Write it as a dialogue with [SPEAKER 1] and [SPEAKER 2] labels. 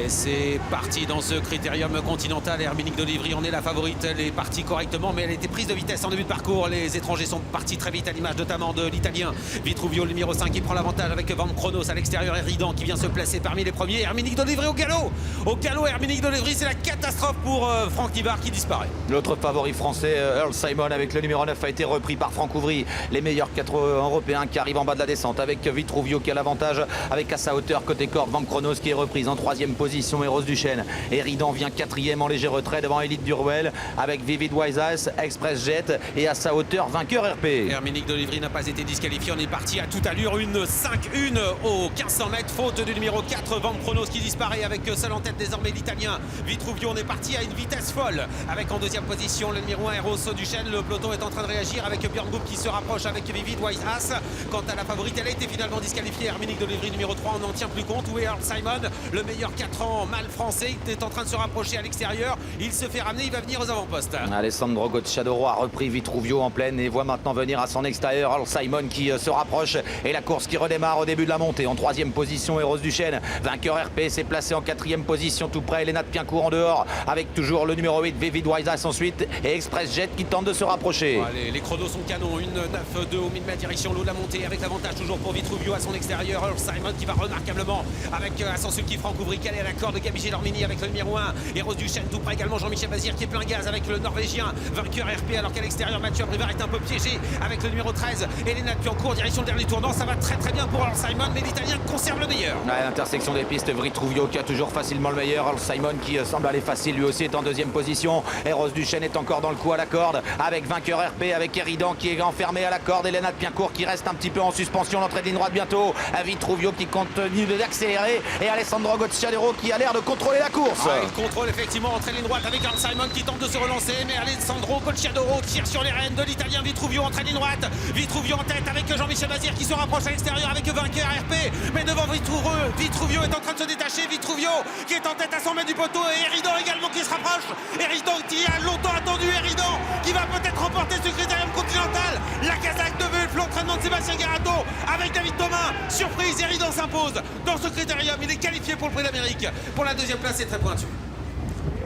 [SPEAKER 1] Et c'est parti dans ce critérium continental. Herminique d'Olivry, on est la favorite. Elle est partie correctement, mais elle était prise de vitesse en début de parcours. Les étrangers sont partis très vite, à l'image notamment de l'Italien Vitruvio, le numéro 5, qui prend l'avantage avec Van Chronos à l'extérieur. Et Ridan qui vient se placer parmi les premiers. Herminique d'Olivry au galop. Au galop, Herminique d'Olivry, c'est la catastrophe pour Franck Nibard qui disparaît.
[SPEAKER 2] L'autre favori français, Earl Simon, avec le numéro 9, a été repris par Franck Ouvry. Les meilleurs 4 européens qui arrivent en bas de la descente, avec Vitruvio qui a l'avantage, avec à sa hauteur côté corde Van Chronos qui est reprise en 3e position, et Rose Duchesne. Et Ridan vient 4e en léger retrait devant Elite Durwell, avec Vivid Wise Ass, Express Jet et à sa hauteur vainqueur RP.
[SPEAKER 1] Herminique d'Olivry n'a pas été disqualifié. On est parti à toute allure, une 5-1 aux 1500 mètres, faute du numéro 4 Van Chronos qui disparaît, avec seul en tête désormais l'Italien Vitruvio. On est parti à une vitesse folle, avec en 2e position le numéro 1 Rose Duchesne. Le peloton est en train de réagir, avec Björn Goop qui se rapproche avec Vivid Wise Ass. Quant à la favorite, elle a été finalement disqualifiée. Herminique d'Olivry numéro 3, on n'en tient plus compte. Où est Earl Simon, le meilleur 4 ans mâle français? Il est en train de se rapprocher à l'extérieur. Il se fait ramener, il va venir aux avant-postes.
[SPEAKER 2] Alessandro Gocciadoro a repris Vitruvio en pleine et voit maintenant venir à son extérieur Earl Simon qui se rapproche, et la course qui redémarre au début de la montée. En 3e position, Rose Duchesne, vainqueur RP, s'est placé en 4e position tout près. Elena de Piencourt en dehors, avec toujours le numéro 8 Vivid Wise Ass ensuite, et Express Jet qui tente de se rapprocher.
[SPEAKER 1] Allez, les chronos sont canons, une 9-2 au 1000 mètres direction l'eau de la montée, avec l'avantage toujours pour Vitruvio à son extérieur. Earl Simon qui va remarquablement avec à son sulky Franck Ouvry, calé à la corde de Gabi Gélormini avec le numéro 1 et Rose Duchesne tout près également. Jean-Michel Bazir qui est plein gaz avec le norvégien vainqueur RP, alors qu'à l'extérieur Mathieu Abrivard est un peu piégé avec le numéro 13 Elena de Piencourt, direction le dernier tournant. Ça va très bien pour Earl Simon, mais l'Italien conserve le meilleur.
[SPEAKER 2] À l'intersection des pistes, Vitruvio qui a toujours facilement le meilleur. Earl Simon qui semble aller facile lui aussi est en 2e position, et Rose Duchesne est encore dans le coup à la corde, avec vainqueur RP, avec Eridan qui est enfermé à la corde, Elena de Piencourt qui reste un petit peu en suspension. L'entrée de ligne droite bientôt, à Vitruvio qui continue d'accélérer, et Alessandro Gocciadoro qui a l'air de contrôler la course.
[SPEAKER 1] Il contrôle effectivement entrée de ligne droite avec Earl Simon qui tente de se relancer, mais Alessandro Gocciadoro tire sur les rênes de l'Italien Vitruvio. Entrée de ligne droite, Vitruvio en tête avec Jean-Michel Bazir qui se rapproche à l'extérieur avec vainqueur RP, mais devant Vitruvio est en train de se détacher. Vitruvio qui est en tête à 100 mètres du poteau, et Eridan également qui se rapproche. Eridan qui a longtemps attendu, Eridan qui va peut-être remporter ce critérium continental. La Kazakh de Wulf, l'entraînement de Sébastien Garato avec David Thomas. Surprise, Eridan s'impose dans ce critérium. Il est qualifié pour le Prix d'Amérique. Pour la 2e place, c'est très pointu.